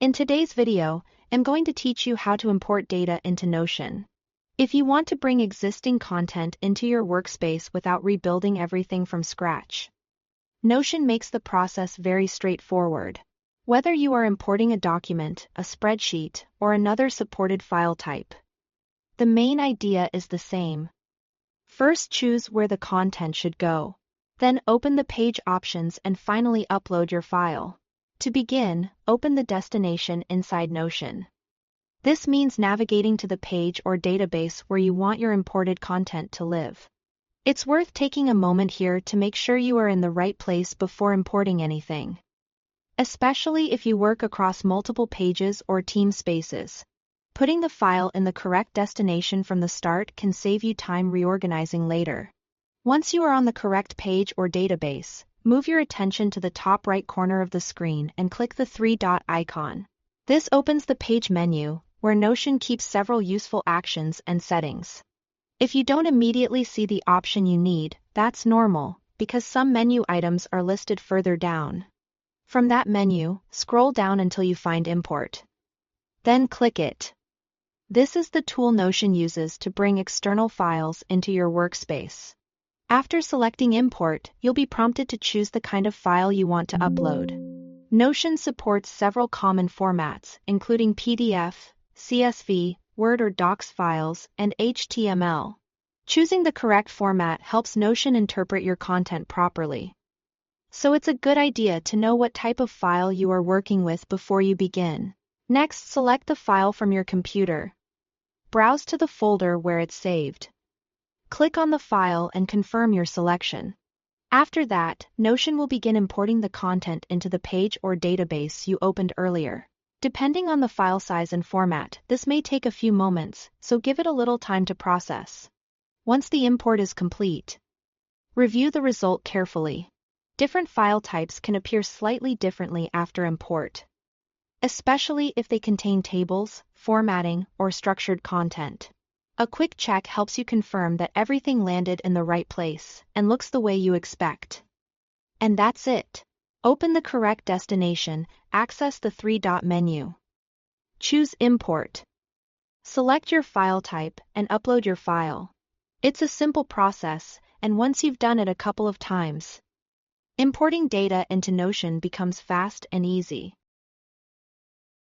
In today's video, I'm going to teach you how to import data into Notion. If you want to bring existing content into your workspace without rebuilding everything from scratch, Notion makes the process very straightforward. Whether you are importing a document, a spreadsheet, or another supported file type, the main idea is the same. First, choose where the content should go. Then open the page options and finally upload your file. To begin, open the destination inside Notion. This means navigating to the page or database where you want your imported content to live. It's worth taking a moment here to make sure you are in the right place before importing anything, especially if you work across multiple pages or team spaces. Putting the file in the correct destination from the start can save you time reorganizing later. Once you are on the correct page or database, move your attention to the top right corner of the screen and click the three-dot icon. This opens the page menu, where Notion keeps several useful actions and settings. If you don't immediately see the option you need, that's normal, because some menu items are listed further down. From that menu, scroll down until you find Import. Then click it. This is the tool Notion uses to bring external files into your workspace. After selecting Import, you'll be prompted to choose the kind of file you want to upload. Notion supports several common formats, including PDF, CSV, Word or Docs files, and HTML. Choosing the correct format helps Notion interpret your content properly. So it's a good idea to know what type of file you are working with before you begin. Next, select the file from your computer. Browse to the folder where it's saved. Click on the file and confirm your selection. After that, Notion will begin importing the content into the page or database you opened earlier. Depending on the file size and format, this may take a few moments, so give it a little time to process. Once the import is complete, review the result carefully. Different file types can appear slightly differently after import, especially if they contain tables, formatting, or structured content. A quick check helps you confirm that everything landed in the right place and looks the way you expect. And that's it. Open the correct destination, access the three-dot menu. Choose Import. Select your file type and upload your file. It's a simple process, and once you've done it a couple of times, importing data into Notion becomes fast and easy.